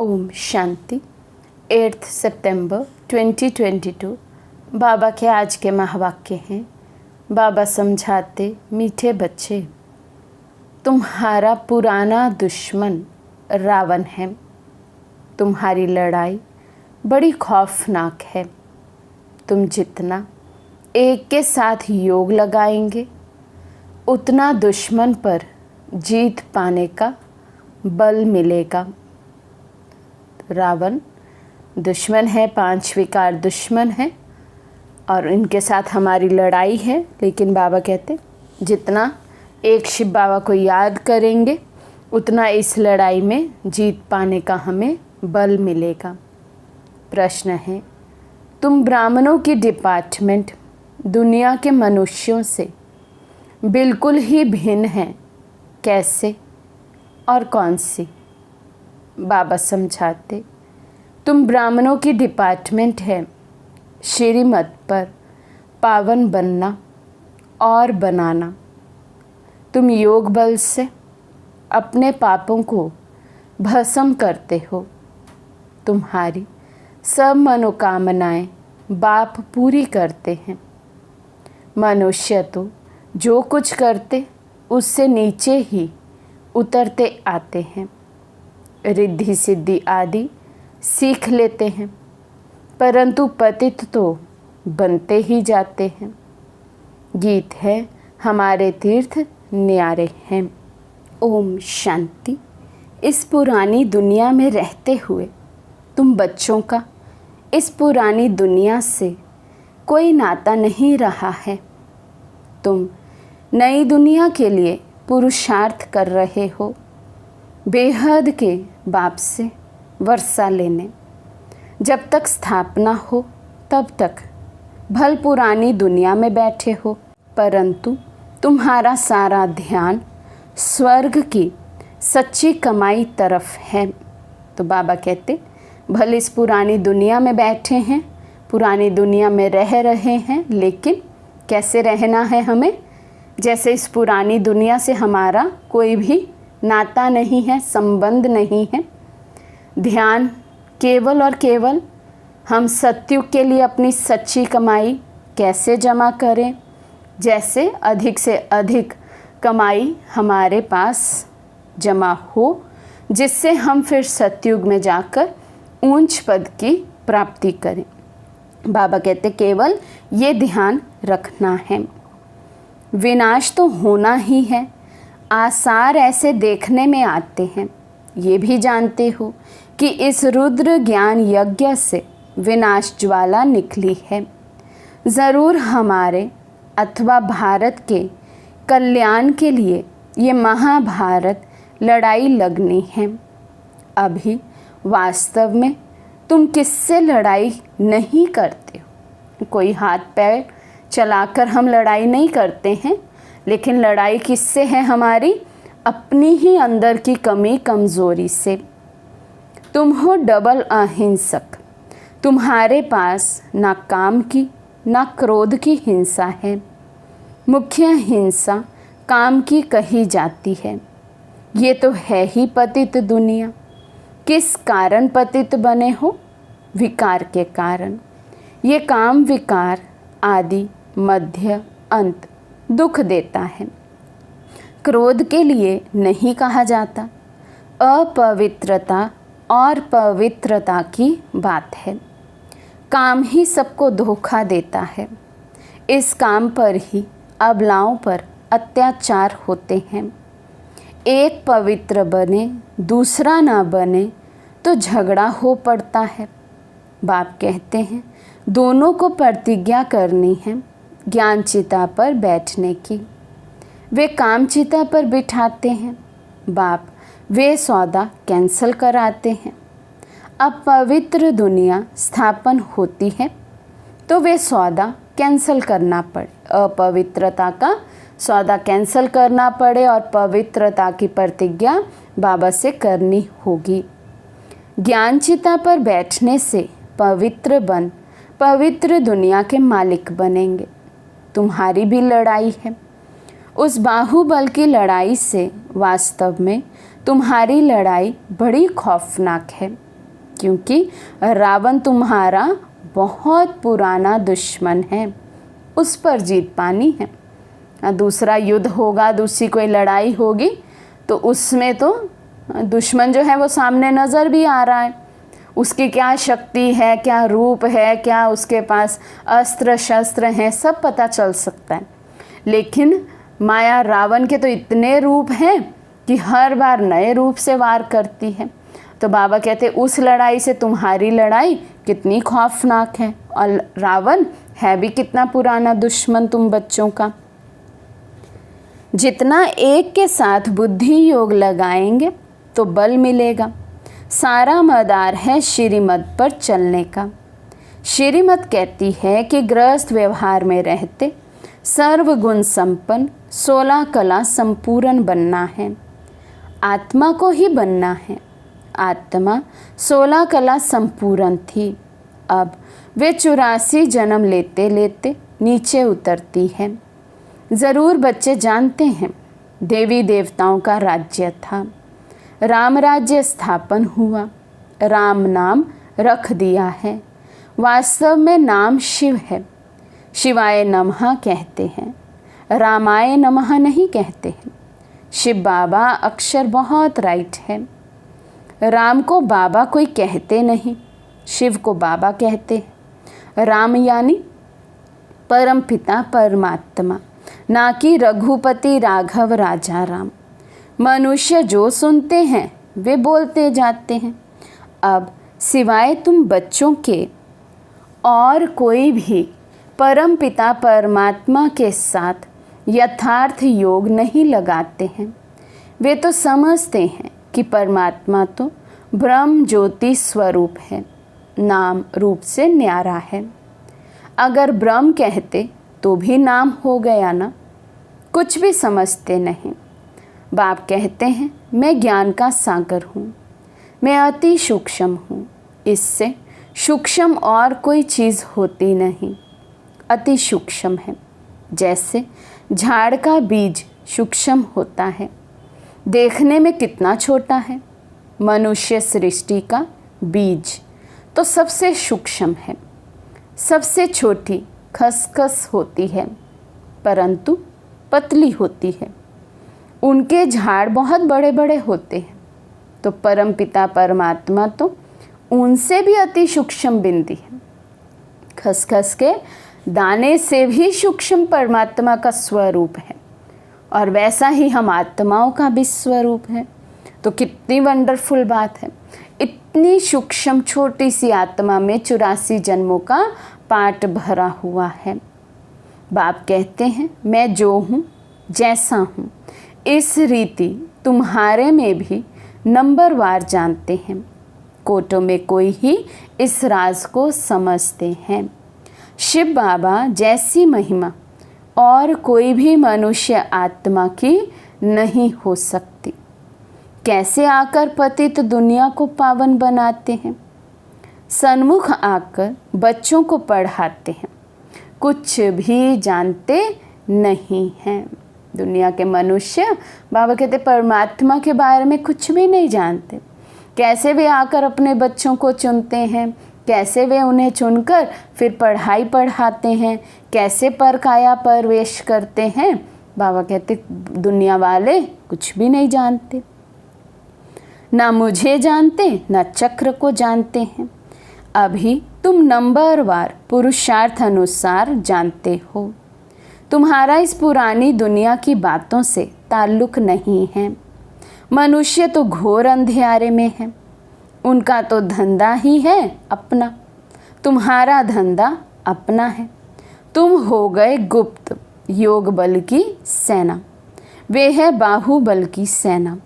ओम शांति। 8 सितंबर 2022 बाबा के आज के महावाक्य हैं। बाबा समझाते, मीठे बच्चे, तुम्हारा पुराना दुश्मन रावण है। तुम्हारी लड़ाई बड़ी खौफनाक है। तुम जितना एक के साथ योग लगाएंगे उतना दुश्मन पर जीत पाने का बल मिलेगा। रावण दुश्मन है, 5 विकार दुश्मन है और इनके साथ हमारी लड़ाई है। लेकिन बाबा कहते जितना एक शिव बाबा को याद करेंगे उतना इस लड़ाई में जीत पाने का हमें बल मिलेगा। प्रश्न है, तुम ब्राह्मणों की डिपार्टमेंट दुनिया के मनुष्यों से बिल्कुल ही भिन्न है, कैसे और कौन सी? बाबा समझाते, तुम ब्राह्मणों की डिपार्टमेंट है श्रीमत पर पावन बनना और बनाना। तुम योग बल से अपने पापों को भस्म करते हो। तुम्हारी सब मनोकामनाएं बाप पूरी करते हैं। मनुष्य तो जो कुछ करते उससे नीचे ही उतरते आते हैं। रिद्धि सिद्धि आदि सीख लेते हैं, परंतु पतित तो बनते ही जाते हैं। गीत है, हमारे तीर्थ न्यारे हैं। ओम शांति। इस पुरानी दुनिया में रहते हुए तुम बच्चों का इस पुरानी दुनिया से कोई नाता नहीं रहा है। तुम नई दुनिया के लिए पुरुषार्थ कर रहे हो, बेहद के बाप से वर्षा लेने। जब तक स्थापना हो तब तक भल पुरानी दुनिया में बैठे हो, परंतु तुम्हारा सारा ध्यान स्वर्ग की सच्ची कमाई तरफ है। तो बाबा कहते भले इस पुरानी दुनिया में बैठे हैं, पुरानी दुनिया में रह रहे हैं, लेकिन कैसे रहना है हमें? जैसे इस पुरानी दुनिया से हमारा कोई भी नाता नहीं है, संबंध नहीं है। ध्यान केवल और केवल हम सत्युग के लिए अपनी सच्ची कमाई कैसे जमा करें, जैसे अधिक से अधिक कमाई हमारे पास जमा हो, जिससे हम फिर सत्युग में जाकर ऊंच पद की प्राप्ति करें। बाबा कहते केवल ये ध्यान रखना है। विनाश तो होना ही है। आसार ऐसे देखने में आते हैं। ये भी जानते हो कि इस रुद्र ज्ञान यज्ञ से विनाश ज्वाला निकली है। ज़रूर हमारे अथवा भारत के कल्याण के लिए ये महाभारत लड़ाई लगनी है। अभी वास्तव में तुम किससे लड़ाई नहीं करते हो। कोई हाथ पैर चलाकर हम लड़ाई नहीं करते हैं, लेकिन लड़ाई किससे है हमारी? अपनी ही अंदर की कमी कमज़ोरी से। तुम हो डबल अहिंसक। तुम्हारे पास ना काम की ना क्रोध की हिंसा है। मुख्य हिंसा काम की कही जाती है। ये तो है ही पतित दुनिया। किस कारण पतित बने हो? विकार के कारण। ये काम विकार आदि मध्य अंत दुख देता है। क्रोध के लिए नहीं कहा जाता। अपवित्रता और पवित्रता की बात है। काम ही सबको धोखा देता है। इस काम पर ही अबलाओं पर अत्याचार होते हैं। एक पवित्र बने दूसरा ना बने तो झगड़ा हो पड़ता है। बाप कहते हैं दोनों को प्रतिज्ञा करनी है ज्ञान चिता पर बैठने की। वे काम चिता पर बिठाते हैं। बाप वे सौदा कैंसल कराते हैं। अब पवित्र दुनिया स्थापन होती है तो वे सौदा कैंसल करना पड़े, अपवित्रता का सौदा कैंसल करना पड़े और पवित्रता की प्रतिज्ञा बाबा से करनी होगी। ज्ञान चिता पर बैठने से पवित्र बन पवित्र दुनिया के मालिक बनेंगे। तुम्हारी भी लड़ाई है। उस बाहुबल की लड़ाई से वास्तव में तुम्हारी लड़ाई बड़ी खौफनाक है। क्योंकि रावण तुम्हारा बहुत पुराना दुश्मन है, उस पर जीत पानी है। दूसरा युद्ध होगा, दूसरी कोई लड़ाई होगी तो उसमें तो दुश्मन जो है वो सामने नज़र भी आ रहा है, उसकी क्या शक्ति है, क्या रूप है, क्या उसके पास अस्त्र शस्त्र हैं, सब पता चल सकता है। लेकिन माया रावण के तो इतने रूप हैं कि हर बार नए रूप से वार करती है। तो बाबा कहते उस लड़ाई से तुम्हारी लड़ाई कितनी खौफनाक है, और रावण है भी कितना पुराना दुश्मन तुम बच्चों का। जितना एक के साथ बुद्धि योग लगाएंगे तो बल मिलेगा। सारा मदार है श्रीमत पर चलने का। श्रीमत कहती है कि गृहस्थ व्यवहार में रहते सर्वगुण संपन्न 16 कला संपूर्ण बनना है। आत्मा को ही बनना है। आत्मा 16 कला संपूर्ण थी, अब वे 84 जन्म लेते लेते नीचे उतरती है। ज़रूर बच्चे जानते हैं देवी देवताओं का राज्य था, राम राज्य स्थापन हुआ, राम नाम रख दिया है। वास्तव में नाम शिव है, शिवाय नमः कहते हैं, रामाय नमः नहीं कहते हैं। शिव बाबा अक्षर बहुत राइट है। राम को बाबा कोई कहते नहीं, शिव को बाबा कहते हैं। राम यानी परम पिता परमात्मा, ना कि रघुपति राघव राजा राम। मनुष्य जो सुनते हैं वे बोलते जाते हैं। अब सिवाय तुम बच्चों के और कोई भी परम पिता परमात्मा के साथ यथार्थ योग नहीं लगाते हैं। वे तो समझते हैं कि परमात्मा तो ब्रह्म ज्योति स्वरूप है, नाम रूप से न्यारा है। अगर ब्रह्म कहते तो भी नाम हो गया ना। कुछ भी समझते नहीं। बाप कहते हैं मैं ज्ञान का सागर हूँ, मैं अति सूक्ष्म हूँ, इससे सूक्ष्म और कोई चीज़ होती नहीं, अति सूक्ष्म है। जैसे झाड़ का बीज सूक्ष्म होता है, देखने में कितना छोटा है। मनुष्य सृष्टि का बीज तो सबसे सूक्ष्म है, सबसे छोटी खसखस होती है, परंतु पतली होती है। उनके झाड़ बहुत बड़े बड़े होते हैं, तो परम पिता परमात्मा तो उनसे भी अति सूक्ष्म बिंदी है। खसखस के दाने से भी सूक्ष्म परमात्मा का स्वरूप है, और वैसा ही हम आत्माओं का भी स्वरूप है। तो कितनी वंडरफुल बात है। इतनी सूक्ष्म छोटी सी आत्मा में 84 जन्मों का पाठ भरा हुआ है। बाप कहते हैं मैं जो हूँ जैसा हूँ, इस रीति तुम्हारे में भी नंबरवार जानते हैं। कोटों में कोई ही इस राज को समझते हैं। शिव बाबा जैसी महिमा और कोई भी मनुष्य आत्मा की नहीं हो सकती। कैसे आकर पतित दुनिया को पावन बनाते हैं, सन्मुख आकर बच्चों को पढ़ाते हैं, कुछ भी जानते नहीं हैं। दुनिया के मनुष्य बाबा कहते परमात्मा के बारे में कुछ भी नहीं जानते। कैसे वे आकर अपने बच्चों को चुनते हैं, कैसे वे उन्हें चुनकर फिर पढ़ाई पढ़ाते हैं, कैसे परकाया प्रवेश करते हैं। बाबा कहते दुनिया वाले कुछ भी नहीं जानते, ना मुझे जानते ना चक्र को जानते हैं। अभी तुम नंबरवार पुरुषार्थ अनुसार जानते हो। तुम्हारा इस पुरानी दुनिया की बातों से ताल्लुक नहीं है। मनुष्य तो घोर अंधेरे में है, उनका तो धंधा ही है अपना, तुम्हारा धंधा अपना है। तुम हो गए गुप्त योग बल की सेना, वे है बाहुबल की सेना।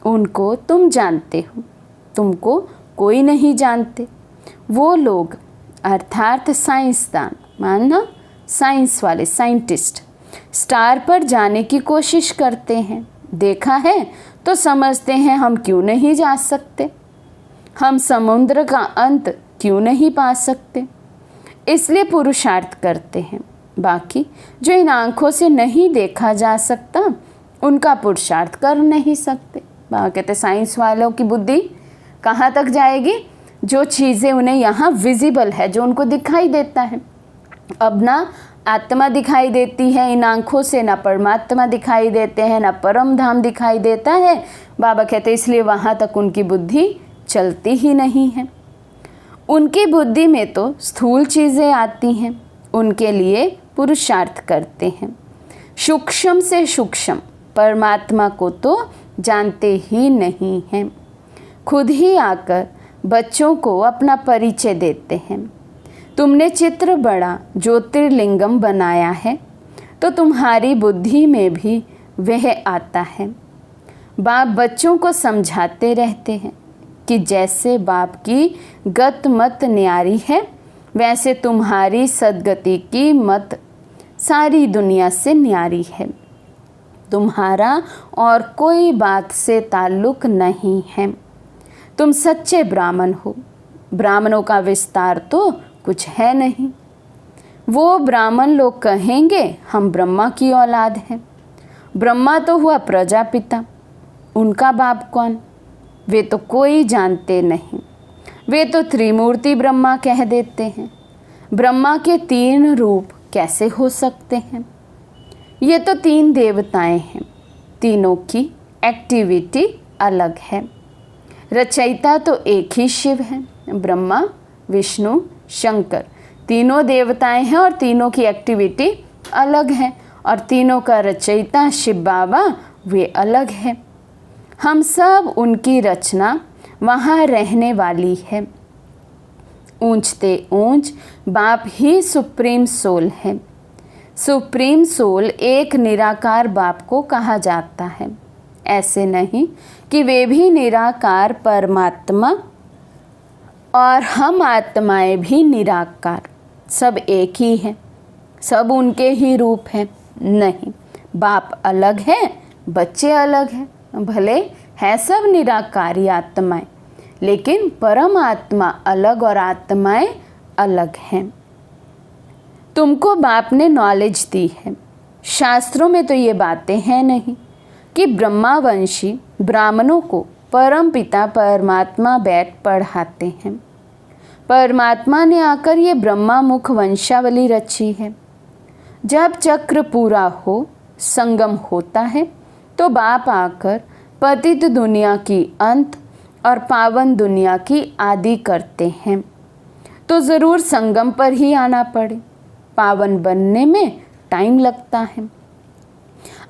उनको तुम जानते हो, तुमको कोई नहीं जानते। वो लोग अर्थात साइंसदान, मानना साइंस वाले साइंटिस्ट, स्टार पर जाने की कोशिश करते हैं। देखा है तो समझते हैं हम क्यों नहीं जा सकते, हम समुद्र का अंत क्यों नहीं पा सकते, इसलिए पुरुषार्थ करते हैं। बाकी जो इन आँखों से नहीं देखा जा सकता उनका पुरुषार्थ कर नहीं सकते। बाबा कहते साइंस वालों की बुद्धि कहाँ तक जाएगी, जो चीज़ें उन्हें यहाँ विजिबल है, जो उनको दिखाई देता है। अब ना आत्मा दिखाई देती है इन आँखों से, ना परमात्मा दिखाई देते हैं, ना परम धाम दिखाई देता है। बाबा कहते इसलिए वहाँ तक उनकी बुद्धि चलती ही नहीं है। उनकी बुद्धि में तो स्थूल चीज़ें आती हैं, उनके लिए पुरुषार्थ करते हैं। सूक्ष्म से सूक्ष्म परमात्मा को तो जानते ही नहीं हैं। खुद ही आकर बच्चों को अपना परिचय देते हैं। तुमने चित्र बड़ा ज्योतिर्लिंगम बनाया है, तो तुम्हारी बुद्धि में भी वह आता है। बाप बच्चों को समझाते रहते हैं कि जैसे बाप की गत मत न्यारी है, वैसे तुम्हारी सद्गति की मत सारी दुनिया से न्यारी है। तुम्हारा और कोई बात से ताल्लुक नहीं है। तुम सच्चे ब्राह्मण हो। ब्राह्मणों का विस्तार तो कुछ है नहीं। वो ब्राह्मण लोग कहेंगे हम ब्रह्मा की औलाद हैं। ब्रह्मा तो हुआ प्रजापिता, उनका बाप कौन? वे तो कोई जानते नहीं। वे तो त्रिमूर्ति ब्रह्मा कह देते हैं। ब्रह्मा के 3 रूप कैसे हो सकते हैं? ये तो 3 देवताएं हैं, तीनों की एक्टिविटी अलग है। रचयिता तो एक ही शिव है, ब्रह्मा विष्णु शंकर, तीनों देवताएं हैं और तीनों की एक्टिविटी अलग है। और तीनों का रचयिता शिव बाबा वे अलग है। हम सब उनकी रचना वहाँ रहने वाली है। ऊंचते ऊंच बाप ही सुप्रीम सोल है। सुप्रीम सोल एक निराकार बाप को कहा जाता है। ऐसे नहीं कि वे भी निराकार परमात्मा और हम आत्माएं भी निराकार, सब एक ही हैं, सब उनके ही रूप हैं। नहीं, बाप अलग है, बच्चे अलग हैं। भले है सब निराकारी आत्माएं, लेकिन परम आत्मा अलग और आत्माएं अलग हैं। तुमको बाप ने नॉलेज दी है। शास्त्रों में तो ये बातें हैं नहीं कि ब्रह्मावंशी ब्राह्मणों को परम पिता परमात्मा बैठ पढ़ाते हैं। परमात्मा ने आकर ये ब्रह्मा मुख वंशावली रची है। जब चक्र पूरा हो, संगम होता है, तो बाप आकर पतित दुनिया की अंत और पावन दुनिया की आदि करते हैं। तो ज़रूर संगम पर ही आना पड़े। पावन बनने में टाइम लगता है।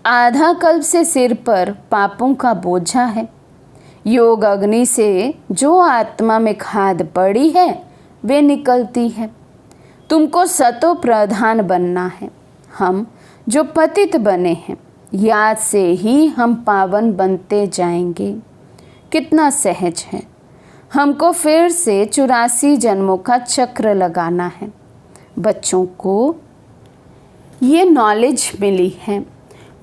आधा कल्प से सिर पर पापों का बोझा है। योग अग्नि से जो आत्मा में खाद पड़ी है वे निकलती है। तुमको सतो प्रधान बनना है। हम जो पतित बने हैं, याद से ही हम पावन बनते जाएंगे। कितना सहज है। हमको फिर से 84 जन्मों का चक्र लगाना है। बच्चों को ये नॉलेज मिली है।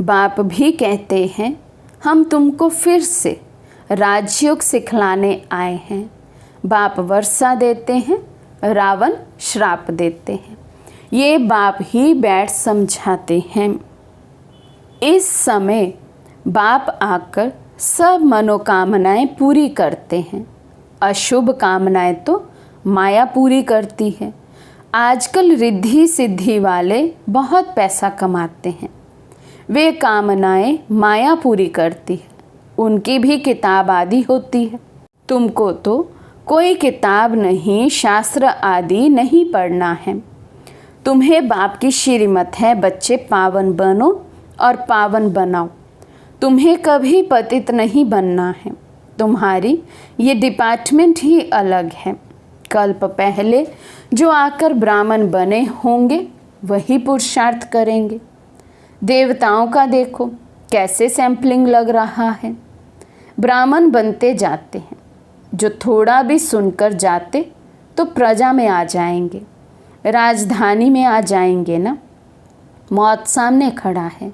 बाप भी कहते हैं हम तुमको फिर से राजयोग सिखलाने आए हैं। बाप वर्षा देते हैं, रावण श्राप देते हैं। ये बाप ही बैठ समझाते हैं। इस समय बाप आकर सब मनोकामनाएं पूरी करते हैं। अशुभ कामनाएं तो माया पूरी करती है। आजकल रिद्धि सिद्धि वाले बहुत पैसा कमाते हैं। वे कामनाएं माया पूरी करती है। उनकी भी किताब आदि होती है। तुमको तो कोई किताब नहीं, शास्त्र आदि नहीं पढ़ना है। तुम्हें बाप की श्रीमत है, बच्चे पावन बनो और पावन बनाओ। तुम्हें कभी पतित नहीं बनना है। तुम्हारी ये डिपार्टमेंट ही अलग है। कल्प पहले जो आकर ब्राह्मण बने होंगे वही पुरुषार्थ करेंगे। देवताओं का देखो कैसे सैंपलिंग लग रहा है। ब्राह्मण बनते जाते हैं। जो थोड़ा भी सुनकर जाते तो प्रजा में आ जाएंगे, राजधानी में आ जाएंगे ना। मौत सामने खड़ा है।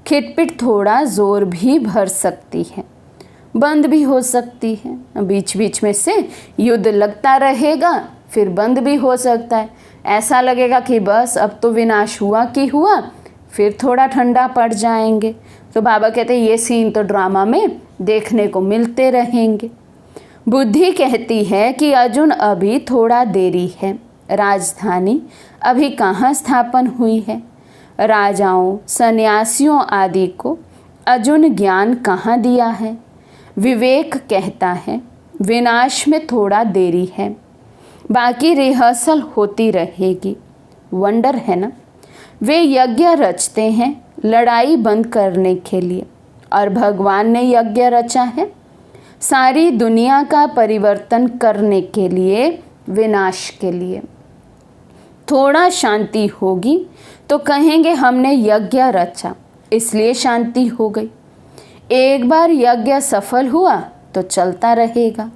खिटपिट थोड़ा जोर भी भर सकती है, बंद भी हो सकती है। बीच बीच में से युद्ध लगता रहेगा, फिर बंद भी हो सकता है। ऐसा लगेगा कि बस अब तो विनाश हुआ कि हुआ, फिर थोड़ा ठंडा पड़ जाएंगे। तो बाबा कहते हैं ये सीन तो ड्रामा में देखने को मिलते रहेंगे। बुद्धि कहती है कि अर्जुन अभी थोड़ा देरी है, राजधानी अभी कहाँ स्थापन हुई है, राजाओं सन्यासियों आदि को अर्जुन ज्ञान कहाँ दिया है। विवेक कहता है विनाश में थोड़ा देरी है, बाकी रिहर्सल होती रहेगी। वंडर है ना। वे यज्ञ रचते हैं लड़ाई बंद करने के लिए, और भगवान ने यज्ञ रचा है सारी दुनिया का परिवर्तन करने के लिए, विनाश के लिए। थोड़ा शांति होगी तो कहेंगे हमने यज्ञ रचा इसलिए शांति हो गई। एक बार यज्ञ सफल हुआ तो चलता रहेगा।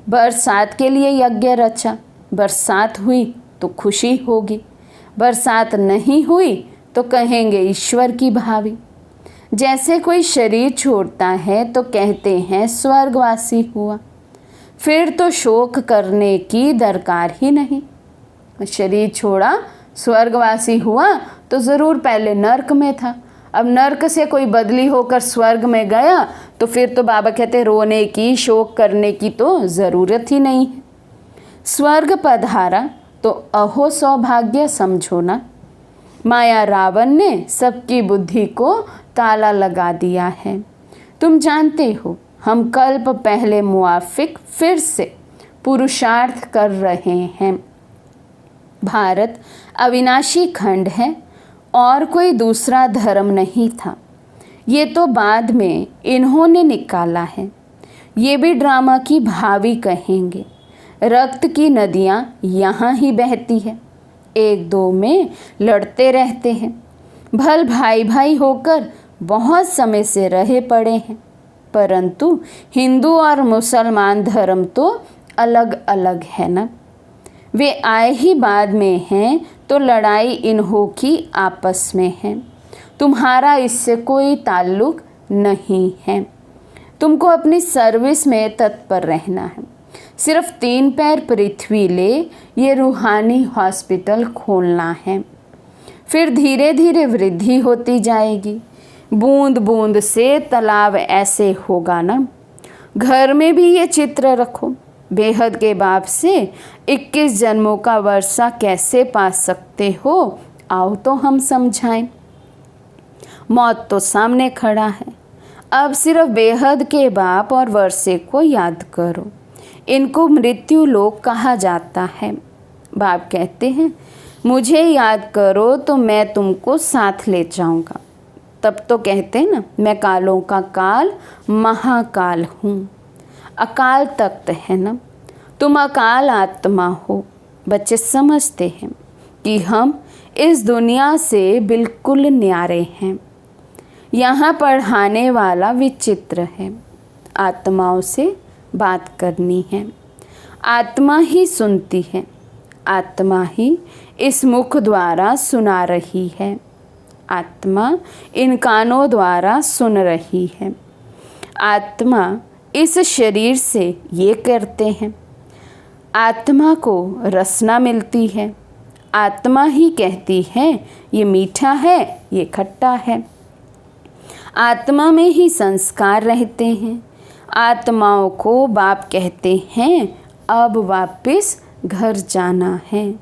बरसात के लिए यज्ञ रचा, बरसात हुई तो खुशी होगी, बरसात नहीं हुई तो कहेंगे ईश्वर की भावी। जैसे कोई शरीर छोड़ता है तो कहते हैं स्वर्गवासी हुआ, फिर तो शोक करने की दरकार ही नहीं। शरीर छोड़ा स्वर्गवासी हुआ तो ज़रूर पहले नर्क में था, अब नर्क से कोई बदली होकर स्वर्ग में गया तो फिर तो बाबा कहते रोने की शोक करने की तो ज़रूरत ही नहीं है। स्वर्ग पधारा तो अहो सौभाग्य समझो ना। माया रावण ने सबकी बुद्धि को ताला लगा दिया है। तुम जानते हो हम कल्प पहले मुआफिक फिर से पुरुषार्थ कर रहे हैं। भारत अविनाशी खंड है और कोई दूसरा धर्म नहीं था, ये तो बाद में इन्होंने निकाला है। ये भी ड्रामा की भावी कहेंगे। रक्त की नदियाँ यहाँ ही बहती है, एक दो में लड़ते रहते हैं। भल भाई भाई होकर बहुत समय से रहे पड़े हैं, परंतु हिंदू और मुसलमान धर्म तो अलग अलग है ना। वे आए ही बाद में हैं तो लड़ाई इन्हों की आपस में है, तुम्हारा इससे कोई ताल्लुक नहीं है। तुमको अपनी सर्विस में तत्पर रहना है। सिर्फ 3 पैर पृथ्वी ले ये रूहानी हॉस्पिटल खोलना है, फिर धीरे धीरे वृद्धि होती जाएगी। बूंद बूंद से तालाब ऐसे होगा ना। घर में भी ये चित्र रखो, बेहद के बाप से 21 जन्मों का वर्षा कैसे पा सकते हो, आओ तो हम समझाएं। मौत तो सामने खड़ा है, अब सिर्फ बेहद के बाप और वर्षे को याद करो। इनको मृत्यु लोक कहा जाता है। बाप कहते हैं मुझे याद करो तो मैं तुमको साथ ले जाऊंगा। तब तो कहते हैं ना मैं कालों का काल महाकाल हूँ। अकाल तख्त है ना, तुम अकाल आत्मा हो। बच्चे समझते हैं कि हम इस दुनिया से बिल्कुल न्यारे हैं। यहाँ पढ़ाने वाला विचित्र है। आत्माओं से बात करनी है, आत्मा ही सुनती है, आत्मा ही इस मुख द्वारा सुना रही है, आत्मा इन कानों द्वारा सुन रही है। आत्मा इस शरीर से ये करते हैं। आत्मा को रसना मिलती है, आत्मा ही कहती है ये मीठा है ये खट्टा है। आत्मा में ही संस्कार रहते हैं। आत्माओं को बाप कहते हैं अब वापस घर जाना है।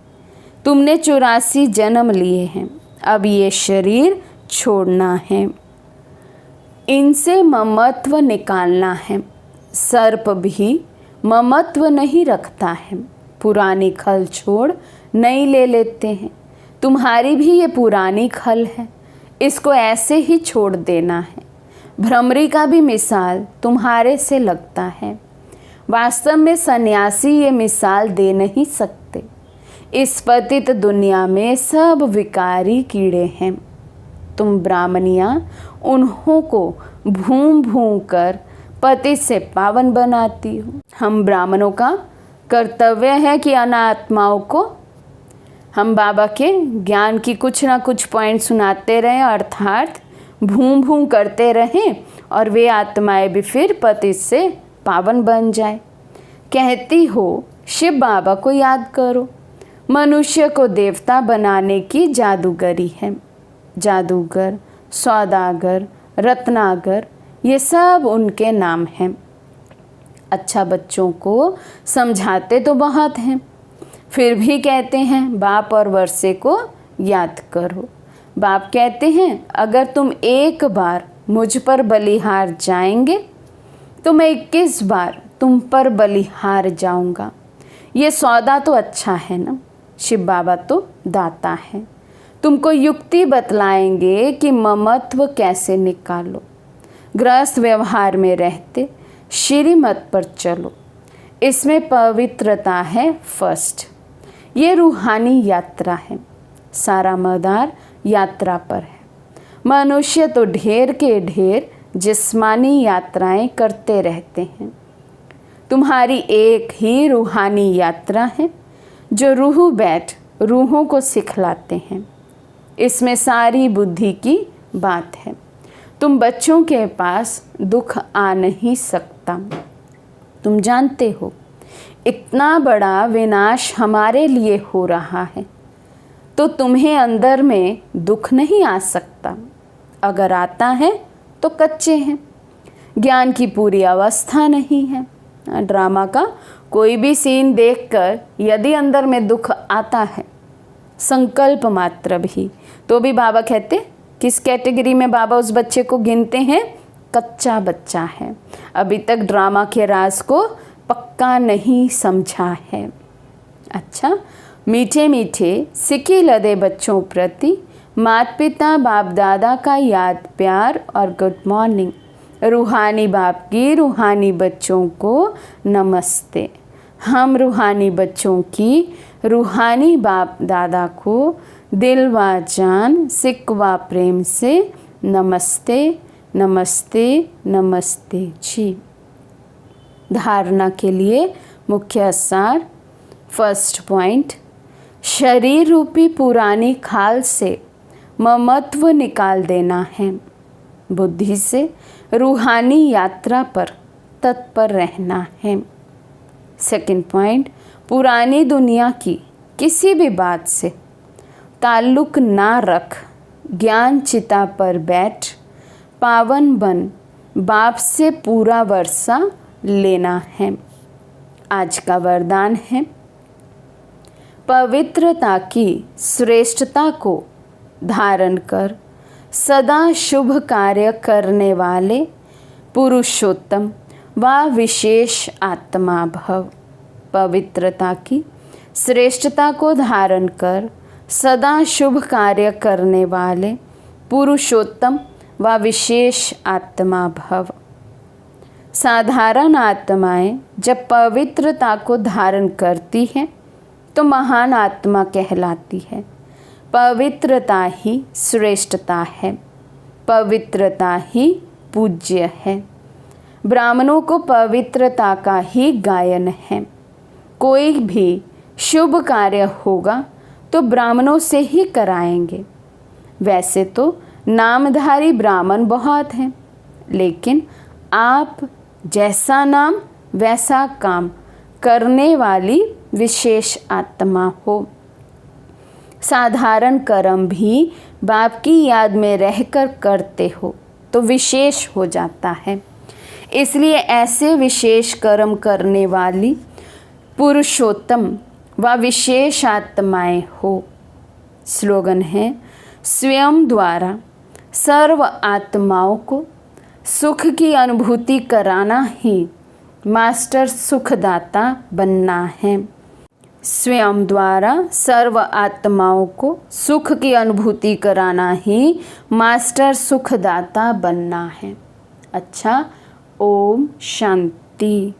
तुमने 84 जन्म लिए हैं, अब ये शरीर छोड़ना है। इनसे ममत्व निकालना है। सर्प भी ममत्व नहीं रखता है, पुरानी खल छोड़ नई ले लेते हैं। तुम्हारी भी ये पुरानी खल है, इसको ऐसे ही छोड़ देना है। भ्रमरी का भी मिसाल तुम्हारे से लगता है, वास्तव में सन्यासी ये मिसाल दे नहीं सकते। इस पतित दुनिया में सब विकारी कीड़े हैं। तुम ब्राह्मणियाँ उन्हों को भूम भूम कर पति से पावन बनाती हो। हम ब्राह्मणों का कर्तव्य है कि अनात्माओं को हम बाबा के ज्ञान की कुछ ना कुछ पॉइंट सुनाते रहें, अर्थात भूम भूम करते रहें, और वे आत्माएं भी फिर पति से पावन बन जाए। कहती हो शिव बाबा को याद करो। मनुष्य को देवता बनाने की जादूगरी है। जादूगर, सौदागर, रत्नागर, ये सब उनके नाम हैं। अच्छा, बच्चों को समझाते तो बहुत हैं, फिर भी कहते हैं बाप और वर्षे को याद करो। बाप कहते हैं अगर तुम एक बार मुझ पर बलिहार जाएंगे तो मैं 21 बार तुम पर बलिहार जाऊंगा। ये सौदा तो अच्छा है ना। शिव बाबा तो दाता है, तुमको युक्ति बतलाएंगे कि ममत्व कैसे निकालो। गृहस्थ व्यवहार में रहते श्रीमत पर चलो, इसमें पवित्रता है फर्स्ट। ये रूहानी यात्रा है, सारा मदार यात्रा पर है। मनुष्य तो ढेर के ढेर जिस्मानी यात्राएं करते रहते हैं। तुम्हारी एक ही रूहानी यात्रा है जो रूह बैठ रूहों को सिखलाते हैं। इसमें सारी बुद्धि की बात है। तुम बच्चों के पास दुख आ नहीं सकता। तुम जानते हो इतना बड़ा विनाश हमारे लिए हो रहा है, तो तुम्हें अंदर में दुख नहीं आ सकता। अगर आता है तो कच्चे हैं, ज्ञान की पूरी अवस्था नहीं है। ड्रामा का कोई भी सीन देखकर यदि अंदर में दुख आता है, संकल्प मात्र भी, तो भी बाबा कहते किस कैटेगरी में बाबा उस बच्चे को गिनते हैं? कच्चा बच्चा है, अभी तक ड्रामा के राज को पक्का नहीं समझा है। अच्छा, मीठे मीठे सिके लदे बच्चों प्रति माता पिता बाप दादा का याद प्यार और गुड मॉर्निंग। रूहानी बाप की रूहानी बच्चों को नमस्ते। हम रूहानी बच्चों की रूहानी बाप दादा को दिल व जान सिक व प्रेम से नमस्ते नमस्ते नमस्ते जी। धारणा के लिए मुख्य सार। फर्स्ट पॉइंट, शरीर रूपी पुरानी खाल से ममत्व निकाल देना है। बुद्धि से रूहानी यात्रा पर तत्पर रहना है। सेकंड पॉइंट, पुरानी दुनिया की किसी भी बात से ताल्लुक ना रख, ज्ञान चिता पर बैठ पावन बन बाप से पूरा वर्षा लेना है। आज का वरदान है, पवित्रता की श्रेष्ठता को धारण कर सदा शुभ कार्य करने वाले पुरुषोत्तम व विशेष आत्मा भव। पवित्रता की श्रेष्ठता को धारण कर सदा शुभ कार्य करने वाले पुरुषोत्तम व विशेष आत्मा भव। साधारण आत्माएं जब पवित्रता को धारण करती हैं तो महान आत्मा कहलाती है। पवित्रता ही श्रेष्ठता है, पवित्रता ही पूज्य है। ब्राह्मणों को पवित्रता का ही गायन है। कोई भी शुभ कार्य होगा तो ब्राह्मणों से ही कराएंगे। वैसे तो नामधारी ब्राह्मण बहुत हैं, लेकिन आप जैसा नाम वैसा काम करने वाली विशेष आत्मा हो। साधारण कर्म भी बाप की याद में रहकर करते हो तो विशेष हो जाता है। इसलिए ऐसे विशेष कर्म करने वाली पुरुषोत्तम व विशेष आत्माएं हो। स्लोगन है, स्वयं द्वारा सर्व आत्माओं को सुख की अनुभूति कराना ही मास्टर सुखदाता बनना है। स्वयं द्वारा सर्व आत्माओं को सुख की अनुभूति कराना ही मास्टर सुखदाता बनना है। अच्छा, ओम शांति।